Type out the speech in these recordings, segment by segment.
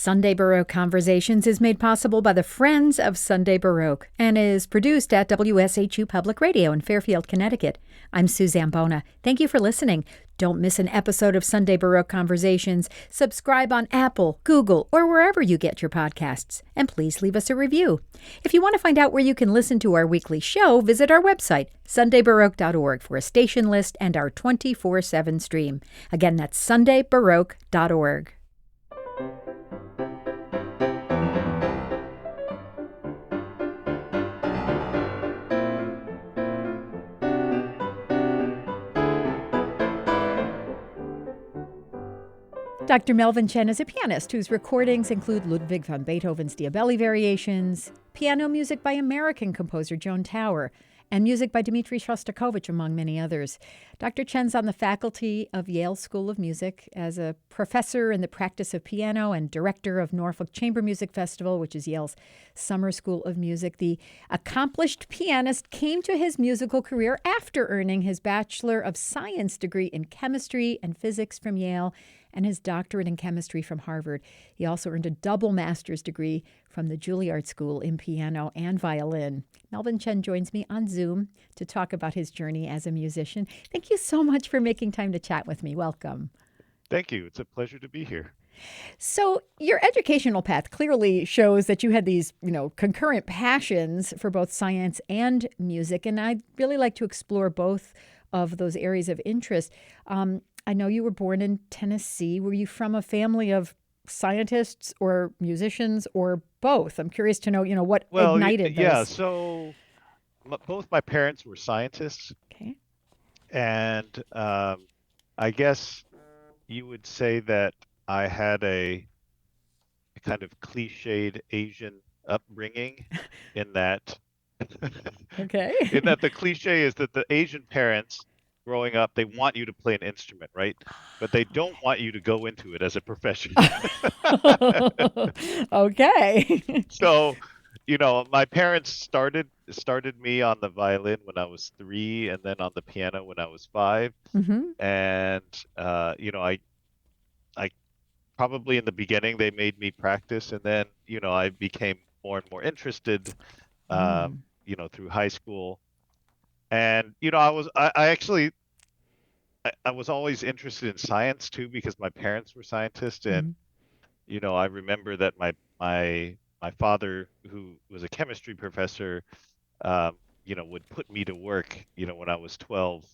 Sunday Baroque Conversations is made possible by the Friends of Sunday Baroque and is produced at WSHU Public Radio in Fairfield, Connecticut. I'm Sue Zambona. Thank you for listening. Don't miss an episode of Sunday Baroque Conversations. Subscribe on Apple, Google, or wherever you get your podcasts. And please leave us a review. If you want to find out where you can listen to our weekly show, visit our website, sundaybaroque.org, for a station list and our 24/7 stream. Again, that's sundaybaroque.org. Dr. Melvin Chen is a pianist whose recordings include Ludwig van Beethoven's Diabelli Variations, piano music by American composer Joan Tower, and music by Dmitri Shostakovich, among many others. Dr. Chen's on the faculty of Yale School of Music as a professor in the practice of piano and director of Norfolk Chamber Music Festival, which is Yale's summer school of music. The accomplished pianist came to his musical career after earning his Bachelor of Science degree in chemistry and physics from Yale and his doctorate in chemistry from Harvard. He also earned a double master's degree from the Juilliard School in piano and violin. Melvin Chen joins me on Zoom to talk about his journey as a musician. Thank you so much for making time to chat with me. Welcome. Thank you. It's a pleasure to be here. So your educational path clearly shows that you had these, concurrent passions for both science and music, and I'd really like to explore both of those areas of interest. I know you were born in Tennessee. Were you from a family of scientists or musicians or both? I'm curious to know, what ignited those. Yeah, so both my parents were scientists. Okay. And I guess you would say that I had a kind of cliched Asian upbringing in that. Okay. In that the cliche is that the Asian parents growing up, they want you to play an instrument, right? But they don't want you to go into it as a profession. Okay. So, my parents started me on the violin when I was 3, and then on the piano when I was 5. Mm-hmm. And I probably in the beginning they made me practice, and then I became more and more interested, through high school. And I was always interested in science too because my parents were scientists, and I remember that my father, who was a chemistry professor, would put me to work, when I was 12,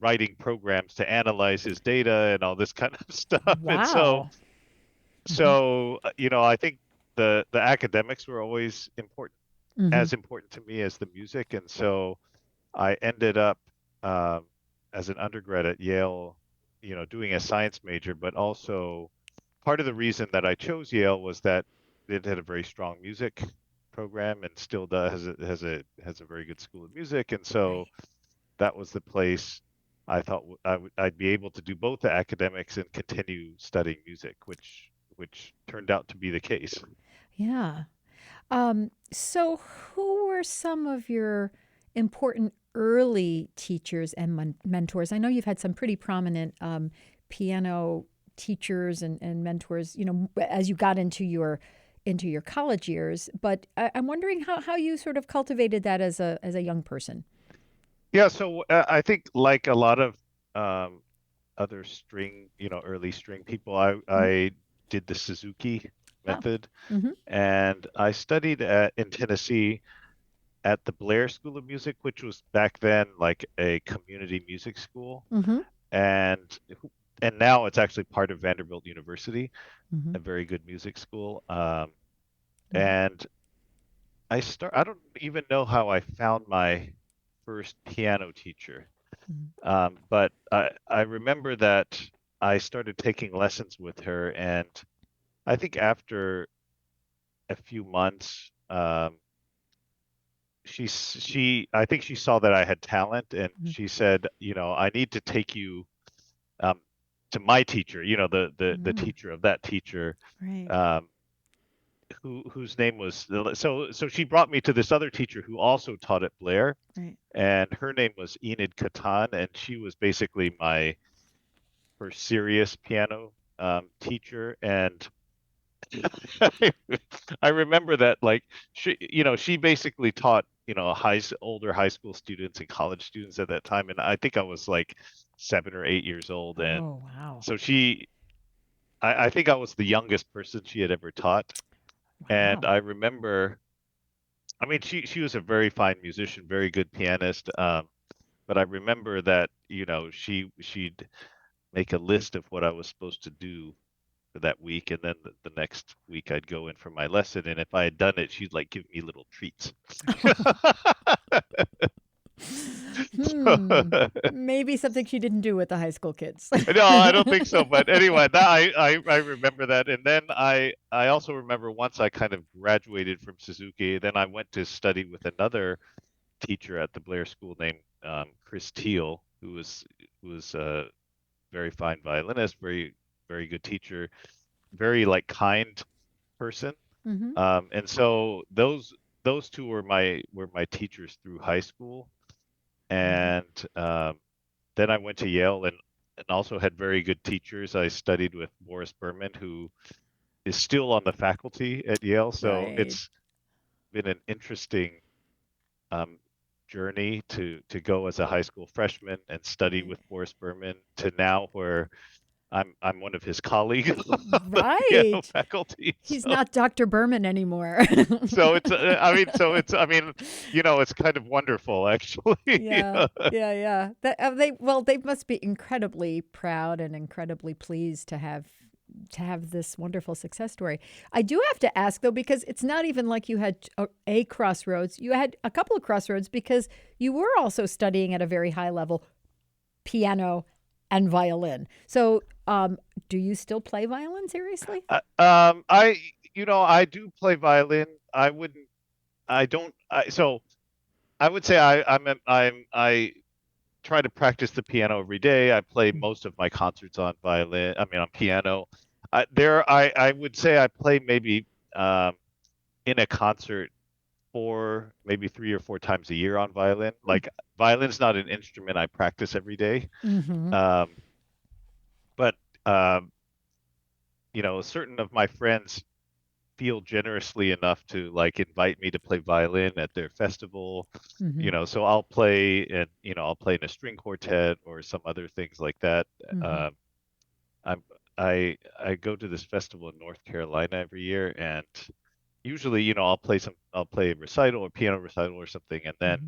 writing programs to analyze his data and all this kind of stuff. Wow. And I think the academics were always important, as important to me as the music. And so I ended up as an undergrad at Yale, doing a science major, but also part of the reason that I chose Yale was that it had a very strong music program and still does. It has a very good school of music. And so that was the place I thought I'd be able to do both the academics and continue studying music, which turned out to be the case. Yeah. So who were some of your important early teachers and mentors? I know you've had some pretty prominent piano teachers and mentors, as you got into your college years. But I'm wondering how you sort of cultivated that as a young person. Yeah, so I think like a lot of other early string people, I did the Suzuki method, and I studied in Tennessee at the Blair School of Music, which was back then like a community music school, and now it's actually part of Vanderbilt University, a very good music school. And I don't even know how I found my first piano teacher, but I remember that I started taking lessons with her, and I think after a few months, I think she saw that I had talent, and she said, I need to take you to my teacher, the teacher of that teacher, Right. whose name was, so she brought me to this other teacher who also taught at Blair, Right. and her name was Enid Catan, and she was basically my first serious piano teacher. And I remember that, like, she basically taught, older high school students and college students at that time, and I think I was like 7 or 8 years old, and Oh, wow. so I think I was the youngest person she had ever taught, and Wow. I remember, I mean, she was a very fine musician, very good pianist, but I remember that, she'd make a list of what I was supposed to do for that week, and then the next week I'd go in for my lesson, and if I had done it, she'd like give me little treats. Hmm. Maybe something she didn't do with the high school kids. No, I don't think so. But anyway, I remember that, and then I also remember once I kind of graduated from Suzuki. Then I went to study with another teacher at the Blair School named Chris Teal, who was a very fine violinist, very good teacher, very like kind person. Hmm. And so those two were my teachers through high school, Wow. and then I went to Yale and also had very good teachers. I studied with Boris Berman, who is still on the faculty at Yale. So Right. it's been an interesting um, journey to go as a high school freshman and study Right. with Boris Berman to now where I'm one of his colleagues on the piano Right. faculty. He's So not Dr. Berman anymore. so I mean, it's kind of wonderful actually. Yeah, yeah, yeah. They must be incredibly proud and incredibly pleased to have this wonderful success story. I do have to ask though, because it's not even like you had a crossroads. You had a couple of crossroads because you were also studying at a very high level piano and violin. So, do you still play violin seriously? I do play violin. I wouldn't. I don't. So I would say I try to practice the piano every day. I play most of my concerts on violin. I mean, on piano. I would say I play maybe um, in a concert maybe 3 or 4 times a year on violin. Like violin's not an instrument I practice every day. Mm-hmm. Um, but um, certain of my friends feel generously enough to like invite me to play violin at their festival, Mm-hmm. so I'll play, and I'll play in a string quartet or some other things like that. Mm-hmm. Um, I'm I go to this festival in North Carolina every year, and usually, I'll play a recital or piano recital or something, and then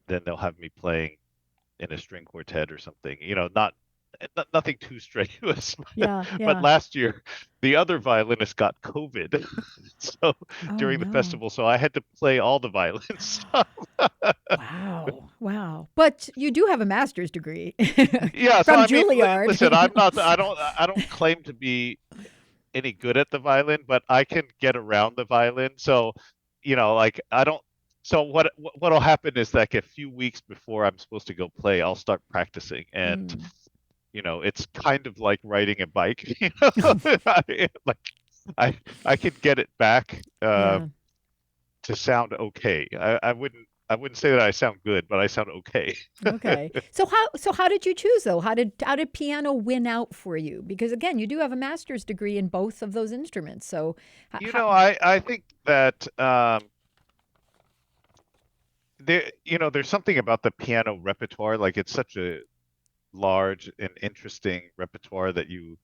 Mm-hmm. they'll have me playing in a string quartet or something. Nothing too strenuous. Yeah, But yeah. last year, the other violinist got COVID, so Oh during the no. festival, so I had to play all the violin stuff. Wow, wow. But you do have a master's degree Yeah, so from I mean, Juilliard. listen, I don't claim to be any good at the violin, but I can get around the violin. So, like I don't. So what'll happen is like a few weeks before I'm supposed to go play, I'll start practicing, and Mm. it's kind of like riding a bike. Like I could get it back Yeah. to sound okay. I wouldn't say that I sound good, but I sound okay. Okay. So how did you choose though? How did piano win out for you? Because again, you do have a master's degree in both of those instruments. So I think that there's something about the piano repertoire. Like it's such a large and interesting repertoire that you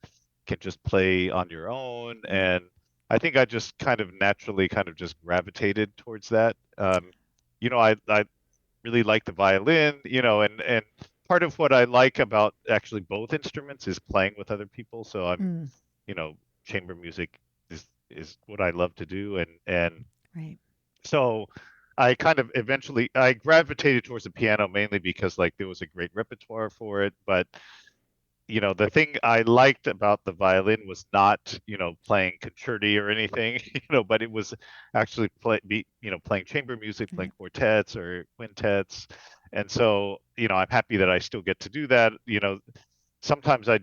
can just play on your own. And I think I just kind of naturally kind of just gravitated towards that. I really like the violin, and part of what I like about actually both instruments is playing with other people. So mm, you know, chamber music is what I love to do, and right. so I kind of eventually I gravitated towards the piano mainly because like there was a great repertoire for it, but the thing I liked about the violin was not, playing concerti or anything, but it was actually playing chamber music, playing Right. quartets or quintets. And so, I'm happy that I still get to do that. Sometimes I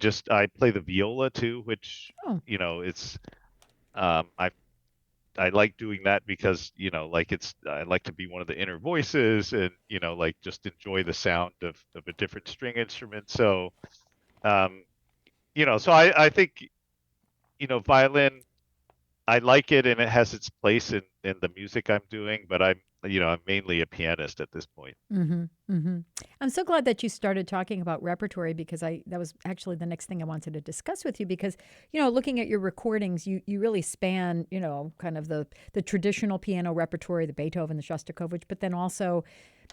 play the viola too, which, Oh. it's I like doing that because, like I like to be one of the inner voices and, like just enjoy the sound of a different string instrument. So, um, so I think, violin. I like it and it has its place in the music I'm doing, but I'm mainly a pianist at this point. Mm-hmm. Mm-hmm. I'm so glad that you started talking about repertory because that was actually the next thing I wanted to discuss with you because, looking at your recordings, you really span, kind of the traditional piano repertory, the Beethoven, the Shostakovich, but then also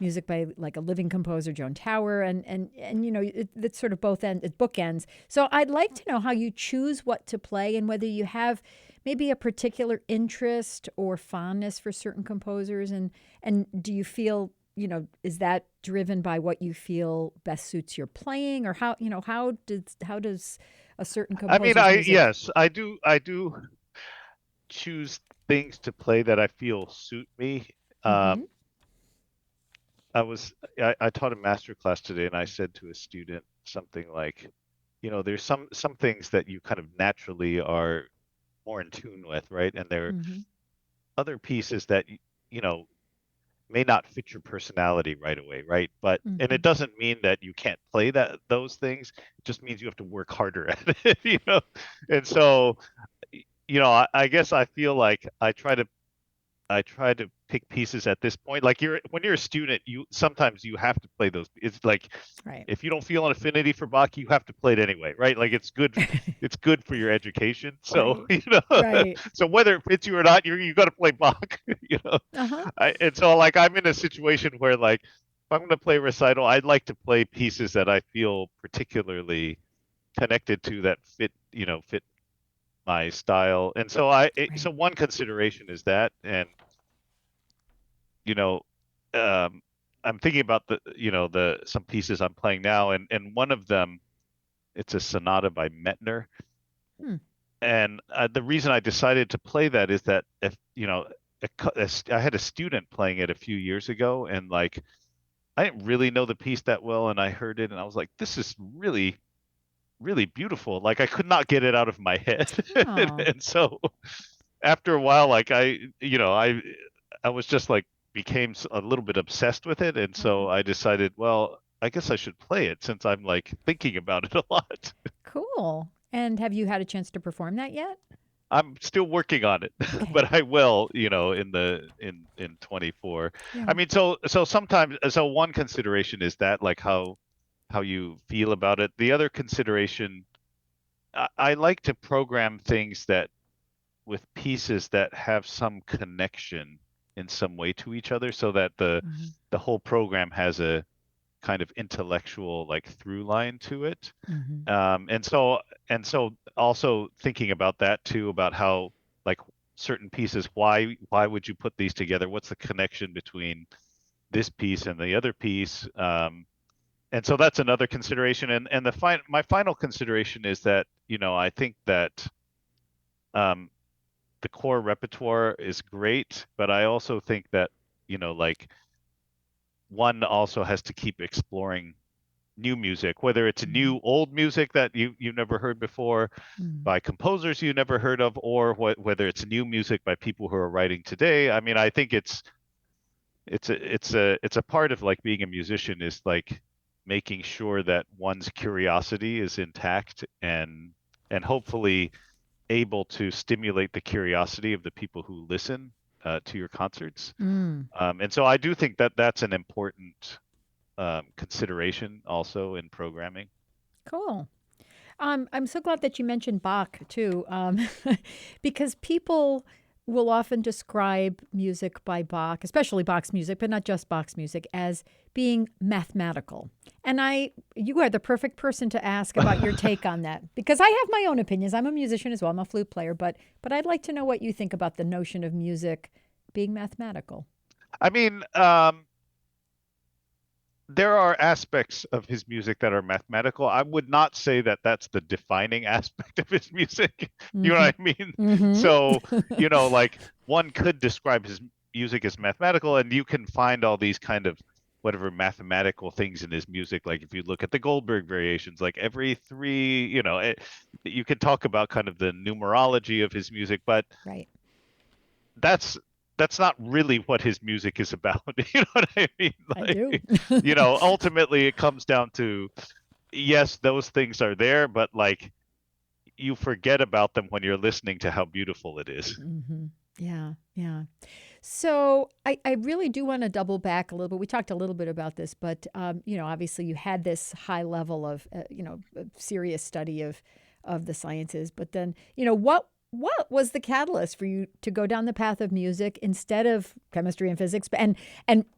music by like a living composer, Joan Tower, and it's sort of it bookends. So I'd like to know how you choose what to play and whether you have maybe a particular interest or fondness for certain composers and do you feel, is that driven by what you feel best suits your playing or how does a certain I mean, composer's music? yes, I do choose things to play that I feel suit me. Mm-hmm. Um, I taught a master class today and I said to a student something like, there's some things that you kind of naturally are more in tune with, right? And there are Mm-hmm. other pieces that you know may not fit your personality right away, right? But and Mm-hmm. it doesn't mean that you can't play those things. It just means you have to work harder at it. And so, I guess I feel like I try to pick pieces at this point. Like when you're a student, you sometimes you have to play those. It's like Right. if you don't feel an affinity for Bach, you have to play it anyway, right? Like it's good for your education. So, Right. Right. so whether it fits you or not, you got to play Bach, you know. Uh-huh. And so like I'm in a situation where like if I'm going to play recital, I'd like to play pieces that I feel particularly connected to that fit my style. And so so Right. one consideration is that, and you know, um, I'm thinking about the some pieces I'm playing now, and one of them it's a sonata by Metner, Hmm. and the reason I decided to play that is that if I had a student playing it a few years ago, and like I didn't really know the piece that well, and I heard it, and I was like, this is really really beautiful. Like I could not get it out of my head, Oh. and so after a while, like I was just like became a little bit obsessed with it, and so Right. I decided, well, I guess I should play it since I'm like thinking about it a lot. Cool. And have you had a chance to perform that yet? I'm still working on it, Okay. but I will, in 24. Yeah. I mean, so sometimes, so one consideration is that like how you feel about it. The other consideration, I like to program things that with pieces that have some connection in some way to each other so that the Mm-hmm. the whole program has a kind of intellectual like through line to it. Mm-hmm. And so also thinking about that too, about how like certain pieces, why would you put these together? What's the connection between this piece and the other piece? And so that's another consideration. And my final consideration is that, I think that um, the core repertoire is great, but I also think that, like one also has to keep exploring new music, whether it's Mm-hmm. new old music that you've never heard before Mm-hmm. by composers you never heard of, or whether it's new music by people who are writing today. I mean, I think it's a part of like being a musician is like making sure that one's curiosity is intact and hopefully able to stimulate the curiosity of the people who listen to your concerts. Mm. And so I do think that that's an important consideration also in programming. Cool. I'm so glad that you mentioned Bach too, because people will often describe music by Bach, especially Bach's music, but not just Bach's music, as being mathematical. And you are the perfect person to ask about your take on that, because I have my own opinions. I'm a musician as well. I'm a flute player, but I'd like to know what you think about the notion of music being mathematical. I mean, there are aspects of his music that are mathematical. I would not say that that's the defining aspect of his music. You know Mm-hmm. what I mean? So, Mm-hmm. like one could describe his music as mathematical, and you can find all these kind of whatever mathematical things in his music. Like if you look at the Goldberg variations, like every three, you can talk about kind of the numerology of his music, but Right. that's that's not really what his music is about. You know what I mean? I do. Like, ultimately it comes down to yes, those things are there, but like you forget about them when you're listening to how beautiful it is. Hmm. Yeah, yeah. So I really do want to double back a little bit. We talked a little bit about this, but obviously you had this high level of serious study of the sciences. But then, what was the catalyst for you to go down the path of music instead of chemistry and physics? And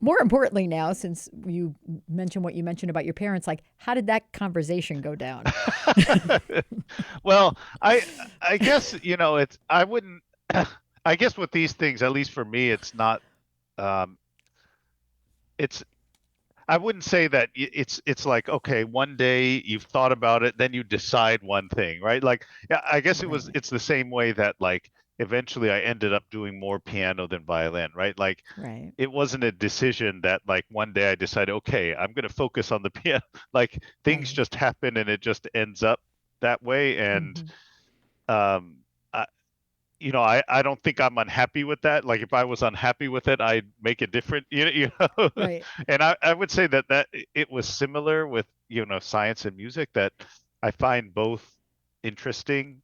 more importantly, now since you mentioned what you mentioned about your parents, like how did that conversation go down? Well, I guess, it's I wouldn't I guess with these things, at least for me, it's not um it's I wouldn't say that it's like, okay, one day you've thought about it, then you decide one thing, right? Like, yeah, I guess Right, it's the same way that like eventually I ended up doing more piano than violin, right? Like right. it wasn't a decision that like one day I decided, okay, I'm going to focus on the piano. Like things Right. just happen and it just ends up that way. And Hmm. um, I, I don't think I'm unhappy with that. Like if I was unhappy with it, I'd make it different, Right. And I would say that it was similar with, science and music, that I find both interesting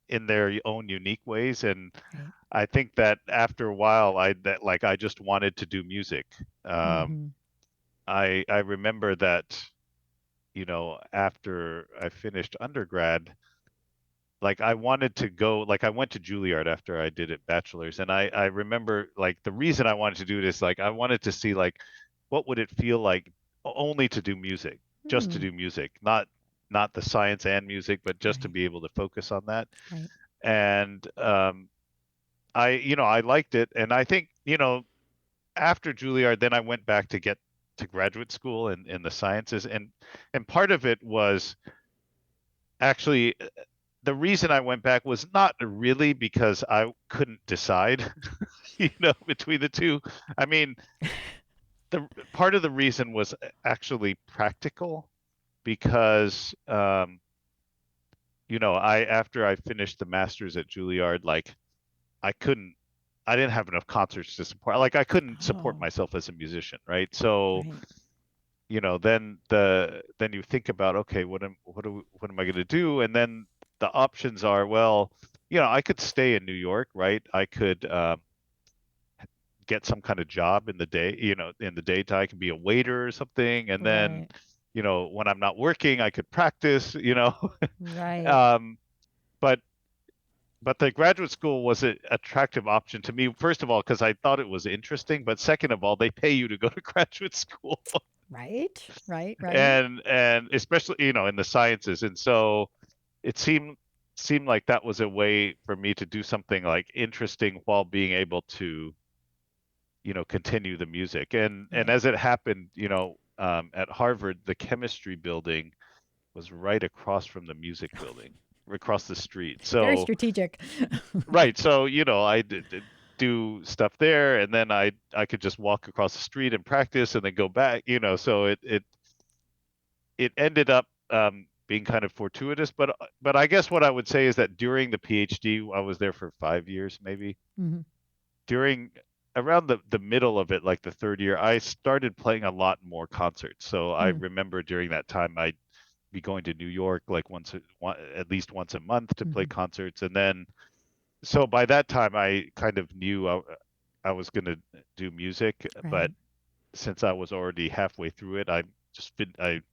in their own unique ways. And Right. I think that after a while, I just wanted to do music. Um, Hmm. I remember that, after I finished undergrad, like I wanted to go, like I went to Juilliard after I did it bachelor's, and I remember like the reason I wanted to do it is like I wanted to see like what would it feel like only to do music, just to Hmm. do music, not the science and music, but just to Right. be able to focus on that. Right. And I liked it, and I think, after Juilliard, then I went back to get to graduate school in the sciences, and part of it was actually the reason I went back was not really because I couldn't decide, between the two. I mean, the part of the reason was actually practical because, I after I finished the master's at Juilliard, like I couldn't, I didn't have enough concerts to support. Like I couldn't support Oh, myself as a musician, right? So, right. then you think about, okay, what am I going to do? And then the options are, well, I could stay in New York, right? I could get some kind of job in the day, in the daytime. I can be a waiter or something, and then, Right. when I'm not working, I could practice, Right. um, but the graduate school was an attractive option to me. First of all, because I thought it was interesting, but second of all, they pay you to go to graduate school. Right. Right. Right. And especially, in the sciences. And so it seemed like that was a way for me to do something like interesting while being able to, continue the music. And Right. as it happened, at Harvard, the chemistry building was right across from the music building, across the street. Very So strategic. right. So, I did do stuff there, and then I could just walk across the street and practice and then go back, so it ended up being kind of fortuitous. But I guess what I would say is that during the PhD, I was there for 5 years maybe. Hmm. During around the middle of it, like the third year, I started playing a lot more concerts. So I Mm. remember during that time I'd be going to New York like at least once a month to play Hmm. concerts. And then so by that time I kind of knew I was going to do music, but Right. since I was already halfway through it, I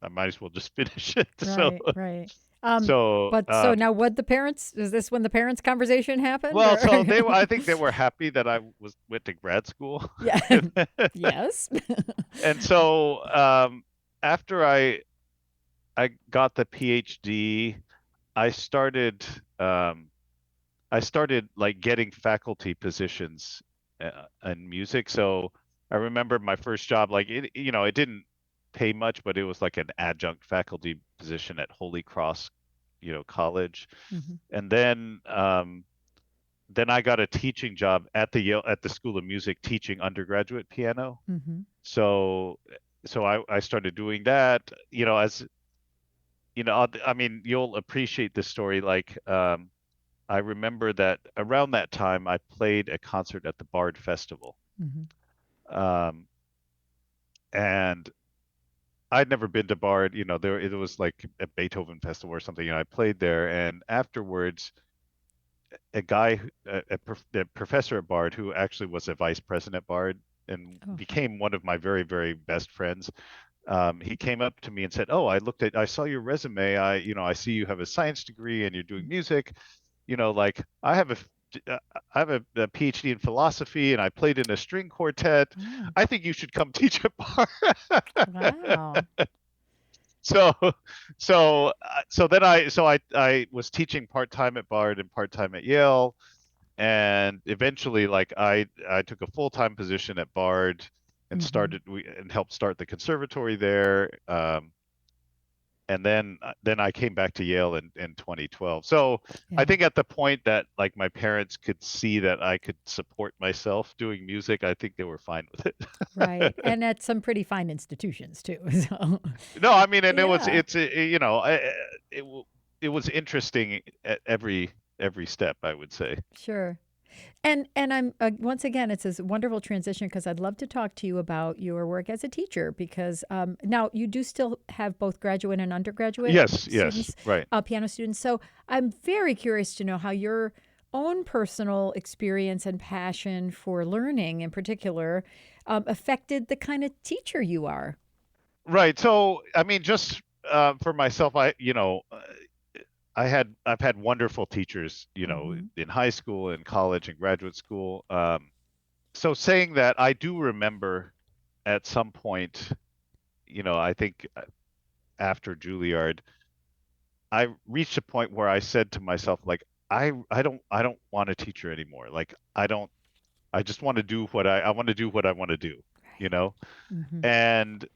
might as well just finish it. So Right. Right. Um, so but so now what the parents, is this when the parents conversation happened well, or? so I think they were happy that I went to grad school. Yeah. Yes. And so after I got the PhD, I started um, I started like getting faculty positions in music. So I remember my first job, like it didn't pay much, but it was like an adjunct faculty position at Holy Cross, college. Hmm. And then I got a teaching job at the at the School of Music teaching undergraduate piano. Hmm. So I started doing that, as I mean, you'll appreciate this story. Like I remember that around that time I played a concert at the Bard Festival. Hmm. Um, and I'd never been to Bard. There it was like a Beethoven festival or something, and I played there. And afterwards, a guy, a professor at Bard, who actually was a vice president at Bard and Oh. became one of my very, very best friends. He came up to me and said, "Oh, I saw your resume. I see you have a science degree and you're doing music. Like I have a PhD in philosophy and I played in a string quartet. Oh. I think you should come teach at Bard." Wow. So, so then I was teaching part time at Bard and part time at Yale, and eventually, like I took a full time position at Bard and Hmm. helped start the conservatory there. And then I came back to Yale in 2012. So I Yeah. think at the point that like my parents could see that I could support myself doing music, I think they were fine with Right. it. And at some pretty fine institutions too. So, No, I mean, and yeah, it it was interesting at every step, I would say. sure. And I'm once again, it's this wonderful transition because I'd love to talk to you about your work as a teacher because now you do still have both graduate and undergraduate Yes, yes, students, right. piano students. So I'm very curious to know how your own personal experience and passion for learning, in particular, affected the kind of teacher you are. Right. So, I mean, just for myself, I've had wonderful teachers, Hmm. in high school and college and graduate school. So saying that, I do remember at some point, I think after Juilliard, I reached a point where I said to myself, like, I don't want a teacher anymore. Like, I just want to do I want to do what I want to do, you Right. know? Hmm. And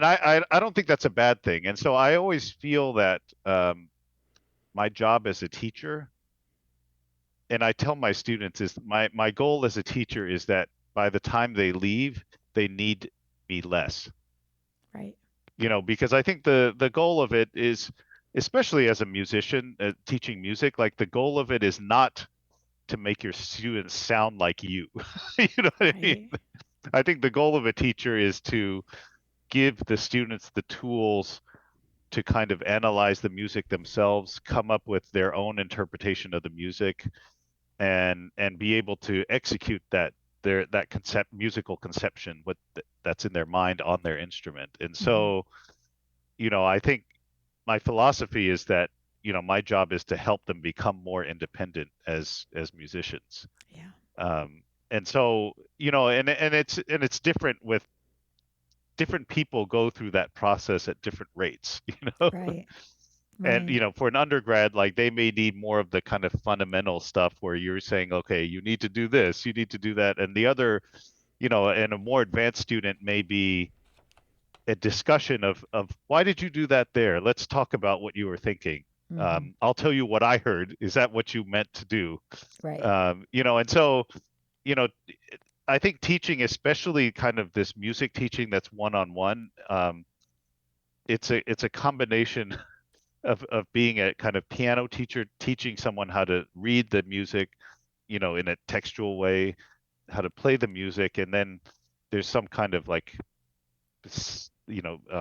I don't think that's a bad thing. And so I always feel that my job as a teacher, and I tell my students, is my goal as a teacher is that by the time they leave, they need me less. Right. Because I think the goal of it is, especially as a musician, teaching music, like the goal of it is not to make your students sound like you. You know what I mean? Right. I think the goal of a teacher is to give the students the tools to kind of analyze the music themselves, come up with their own interpretation of the music, and be able to execute that musical conception that's in their mind on their instrument. And Hmm. so, I think my philosophy is that, my job is to help them become more independent as musicians. Yeah. And so, and it's different with different people go through that process at different rates, Right. And Right. for an undergrad, like they may need more of the kind of fundamental stuff where you're saying, okay, you need to do this, you need to do that, and the other, and a more advanced student may be a discussion of why did you do that there? Let's talk about what you were thinking. Hmm. I'll tell you what I heard. Is that what you meant to do? Right. And so, you know, I think teaching, especially kind of this music teaching that's one-on-one, it's a combination of being a kind of piano teacher, teaching someone how to read the music, in a textual way, how to play the music, and then there's some kind of like,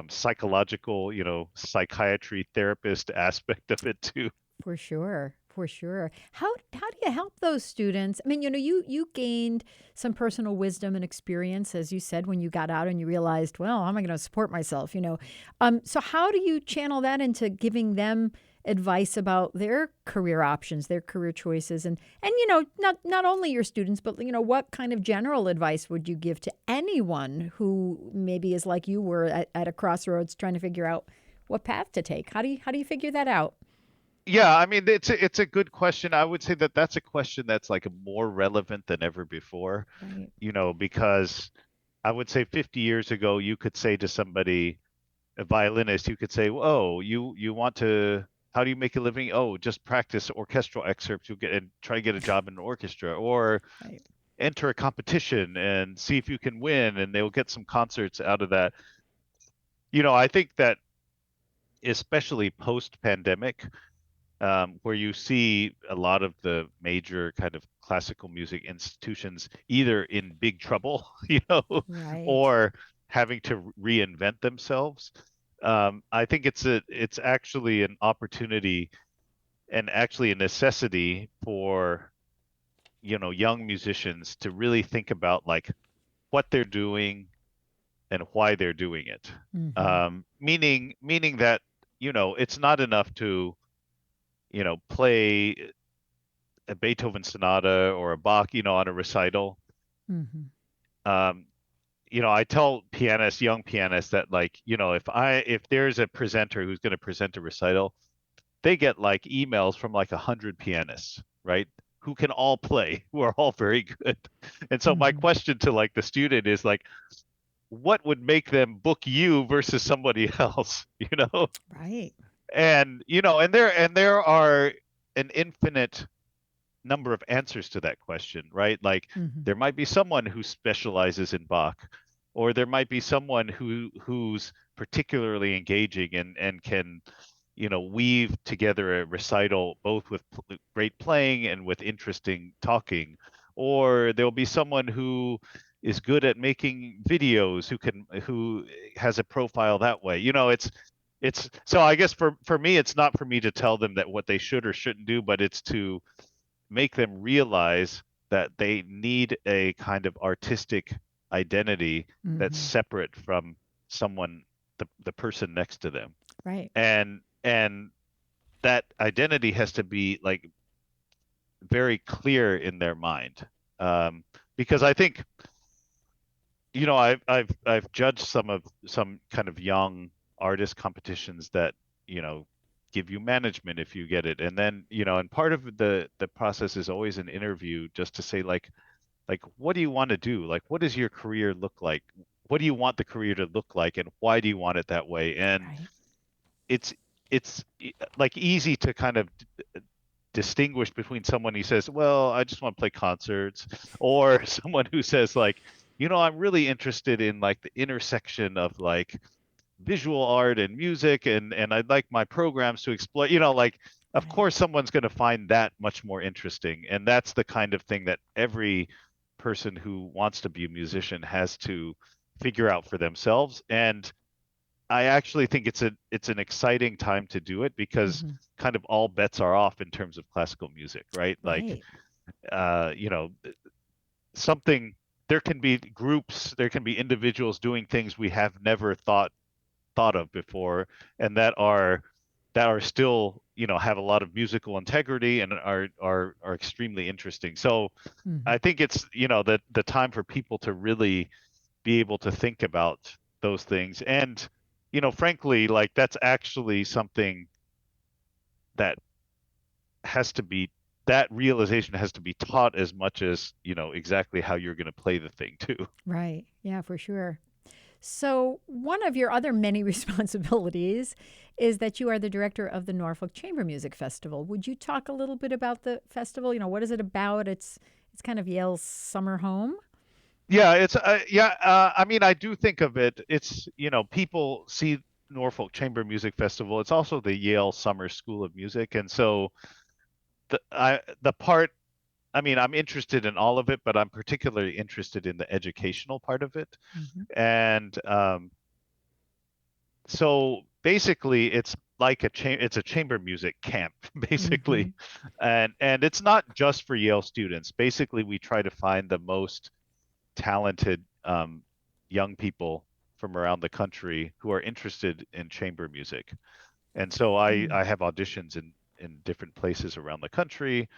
psychological, psychiatry therapist aspect of it too. For sure, for sure. How do you help those students? I mean, you gained some personal wisdom and experience, as you said, when you got out and you realized, well, how am I going to support myself? So how do you channel that into giving them advice about their career options, their career choices, and not only your students, but what kind of general advice would you give to anyone who maybe is like you were at a crossroads trying to figure out what path to take? How do you figure that out? Yeah, I mean, it's a good question. I would say that that's a question that's like more relevant than ever before, Right. because I would say 50 years ago, you could say to somebody, a violinist, you could say, "Oh, you want to, how do you make a living? Oh, just practice orchestral excerpts. You'll get and try to get a job in an orchestra, or Right. enter a competition and see if you can win, and they'll get some concerts out of that." I think that especially post-pandemic, where you see a lot of the major kind of classical music institutions either in big trouble, Right. or having to reinvent themselves. I think it's actually an opportunity and actually a necessity for young musicians to really think about like what they're doing and why they're doing it. Mm-hmm. Meaning that it's not enough to play a Beethoven sonata or a Bach on a recital. Mm-hmm. Um, I tell pianists, young pianists, that like if there's a presenter who's going to present a recital, they get like emails from like 100 pianists, right? Who can all play, who are all very good. And so my Mm-hmm. question to like the student is like, what would make them book you versus somebody else, you know? Right. And and there are an infinite number of answers to that question, right? Like Mm-hmm. there might be someone who specializes in Bach, or there might be someone who's particularly engaging and can, weave together a recital both with great playing and with interesting talking. Or there'll be someone who is good at making videos who has a profile that way. It's so I guess for me it's not for me to tell them that what they should or shouldn't do, but it's to make them realize that they need a kind of artistic identity that's Mm-hmm. separate from someone, the person next to them. Right. And that identity has to be like very clear in their mind. Um, because I think, I've judged some kind of young artist competitions that, you know, give you management if you get it. And then, and part of the process is always an interview just to say like what do you want to do? Like what does your career look like? What do you want the career to look like and why do you want it that way? And Right. it's like easy to kind of distinguish between someone who says, "Well, I just want to play concerts," or someone who says like, I'm really interested in like the intersection of like visual art and music and I'd like my programs to explore, like of Right. course someone's going to find that much more interesting. And that's the kind of thing that every person who wants to be a musician has to figure out for themselves. And I actually think it's an exciting time to do it because Mm-hmm. kind of all bets are off in terms of classical music, right? Like, Right. uh, you know, something there can be groups, there can be individuals doing things we have never thought of before, and that are still, have a lot of musical integrity and are extremely interesting. So Mm-hmm. I think it's, the time for people to really be able to think about those things. And, frankly, like that's actually something that has to be that realization has to be taught as much as, exactly how you're going to play the thing too. Right. Yeah, for sure. So, one of your other many responsibilities is that you are the director of the Norfolk Chamber Music Festival. Would you talk a little bit about the festival? What is it about? It's kind of Yale's summer home. Yeah, I mean, I do think of it. It's, people see Norfolk Chamber Music Festival. It's also the Yale Summer School of Music, and so the part. I mean, I'm interested in all of it, but I'm particularly interested in the educational part of it. Mm-hmm. And so basically, it's like it's a chamber music camp, Mm-hmm. basically, and it's not just for Yale students. Basically, we try to find the most talented young people from around the country who are interested in chamber music. And so I have auditions in different places around the country.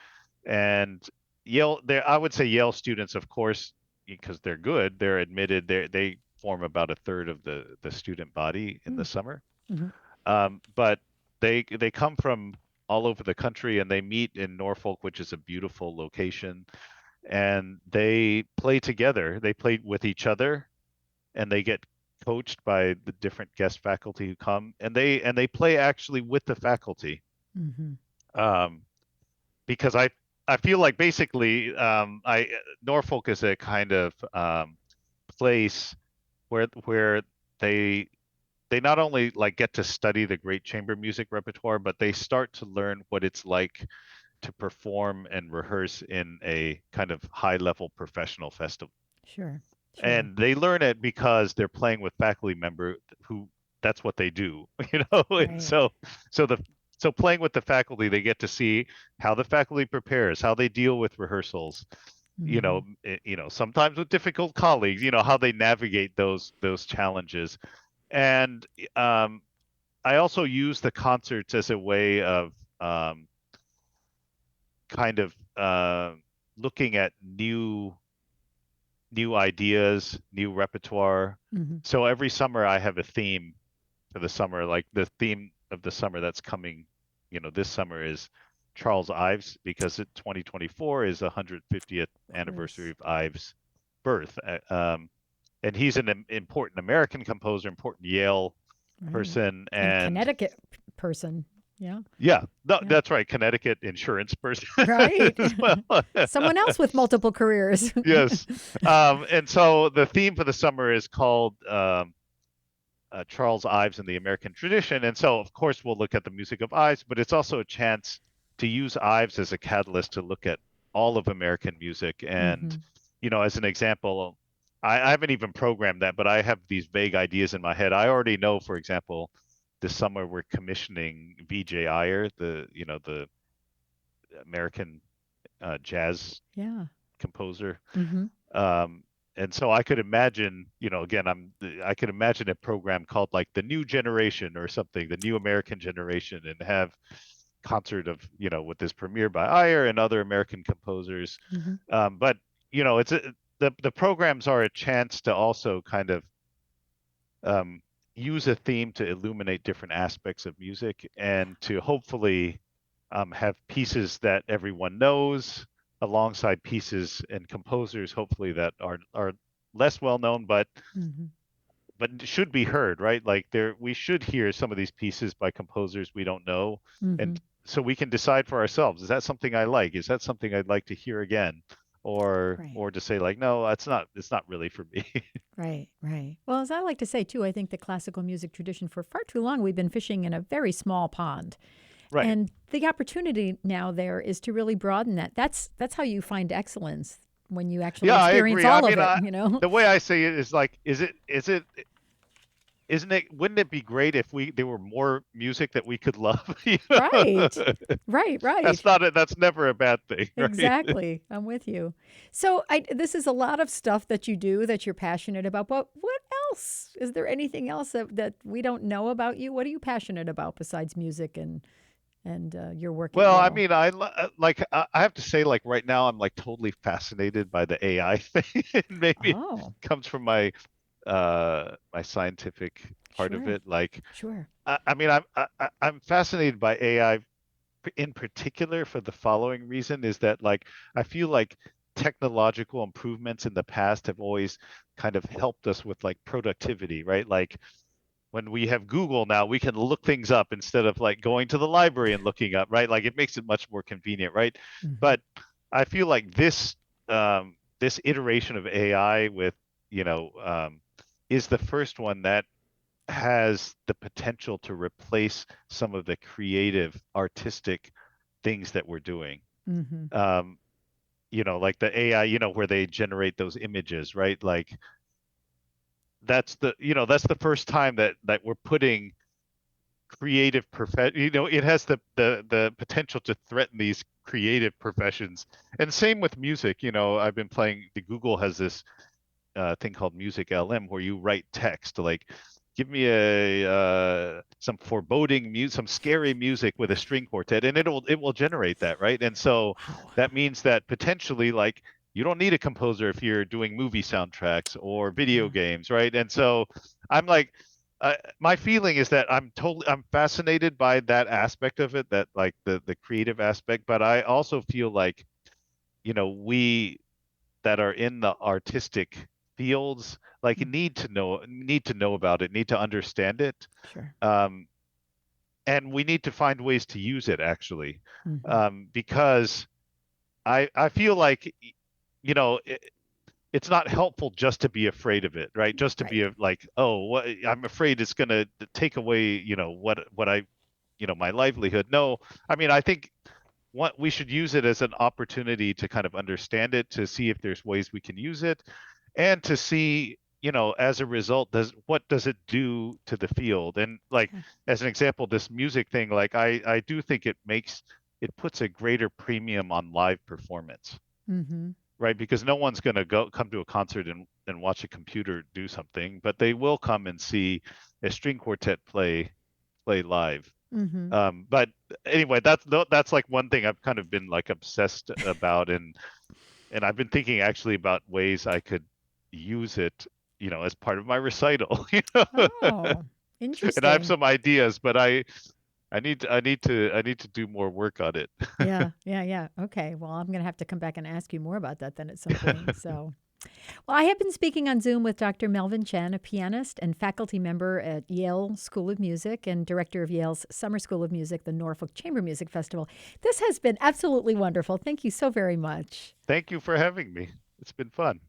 And Yale, there I would say Yale students, of course, because they're good, they're admitted. They form about a third of the student body in the summer. Mm-hmm. But they come from all over the country and they meet in Norfolk, which is a beautiful location, and they play together. They play with each other, and they get coached by the different guest faculty who come, and they play actually with the faculty. Mm-hmm. Um, because I feel like basically I Norfolk is a kind of place where they they not only like get to study the great chamber music repertoire, but they start to learn what it's like to perform and rehearse in a kind of high level professional festival. Sure. Sure. and they learn it because they're playing with faculty member who that's what they do, you know. And Right. so the so playing with the faculty, they get to see how the faculty prepares, how they deal with rehearsals, Mm-hmm. sometimes with difficult colleagues, how they navigate those challenges. And um, I also use the concerts as a way of um, kind of looking at new ideas, new repertoire. Mm-hmm. So every summer I have a theme for the summer. Like the theme of the summer that's coming, this summer is Charles Ives because 2024 is the 150th Of anniversary course. of Ives' birth. And he's an important American composer, important Yale Right. person, And and Connecticut person. Yeah. yeah, no, Yeah. that's right, Connecticut insurance person Right. as well. Someone else with multiple careers. Yes. And so the theme for the summer is called Charles Ives and the American Tradition. And so, of course, we'll look at the music of Ives, but it's also a chance to use Ives as a catalyst to look at all of American music. And, Mm-hmm. as an example, I haven't even programmed that, but I have these vague ideas in my head. I already know, for example, this summer we're commissioning VJ Iyer, the American jazz Yeah. composer. Mm-hmm. Um, and so I could imagine, again, I could imagine a program called like the New Generation or something, the New American Generation, and have concert of, with this premiere by Ayer and other American composers. Mm-hmm. But it's the programs are a chance to also kind of um, use a theme to illuminate different aspects of music and to hopefully have pieces that everyone knows alongside pieces and composers hopefully that are less well known Mm-hmm. but should be heard, right? Like we should hear some of these pieces by composers we don't know, Mm-hmm. and so we can decide for ourselves, is that something I like? Is that something I'd like to hear again? Or Right. or to say like, no, it's not really for me. Right, right. Well, as I like to say too, I think the classical music tradition for far too long we've been fishing in a very small pond. Right. And the opportunity now there is to really broaden that. That's how you find excellence when you actually Yeah, I experience agree. I all of mean, it, you know? the way I say it is like, isn't it, wouldn't it be great if there were more music that we could love? Right. Right, right. That's never a bad thing, right? Exactly. I'm with you. So this is a lot of stuff that you do that you're passionate about. But what else? Is there anything else that we don't know about you? What are you passionate about besides music and your work at Well, I Yale? mean, I have to say, like right now, I'm like totally fascinated by the AI thing. And maybe it Oh, comes from my scientific part of sure. it. Like, Sure. I mean, I'm fascinated by AI in particular for the following reason is that like I feel like technological improvements in the past have always kind of helped us with like productivity, right? Like when we have Google now, we can look things up instead of like going to the library and looking up, right? Like it makes it much more convenient, right? Hmm. But I feel like this iteration of AI with, is the first one that has the potential to replace some of the creative, artistic things that we're doing. Hmm. Um, like the AI, where they generate those images, right? Like that's the first time that we're putting creative it has the potential to threaten these creative professions. And same with music, I've been playing the Google has this thing called Music LM where you write text like give me a some foreboding music, some scary music with a string quartet, and it will generate that, right? And so Wow. that means that potentially like you don't need a composer if you're doing movie soundtracks or video Yeah. games, right? And so I'm like my feeling is that I'm fascinated by that aspect of it, that like the creative aspect, but I also feel like we that are in the artistic fields like Mm. need to know about it, need to understand it, Sure. um, and we need to find ways to use it actually, Hmm. because I feel like it's not helpful just to be afraid of it, right? Just to be Right. like, oh, I'm afraid it's going to take away, what I, my livelihood. No, I mean, I think we should use it as an opportunity to kind of understand it, to see if there's ways we can use it, and to see, as a result, what does it do to the field? And like Yeah. as an example, this music thing, like I do think it puts a greater premium on live performance, Mm-hmm. right? Because no one's going to go come to a concert and watch a computer do something, but they will come and see a string quartet play live. Mm-hmm. But anyway, that's like one thing I've kind of been like obsessed about, and I've been thinking actually about ways I could use it, as part of my recital, Oh, And I have interesting. some ideas, but I need to do more work on it. Yeah, yeah, yeah. Okay. Well, I'm going to have to come back and ask you more about that then at some point. So, well, I have been speaking on Zoom with Dr. Melvin Chen, a pianist and faculty member at Yale School of Music and director of Yale's Summer School of Music, the Norfolk Chamber Music Festival. This has been absolutely wonderful. Thank you so very much. Thank you for having me. It's been fun.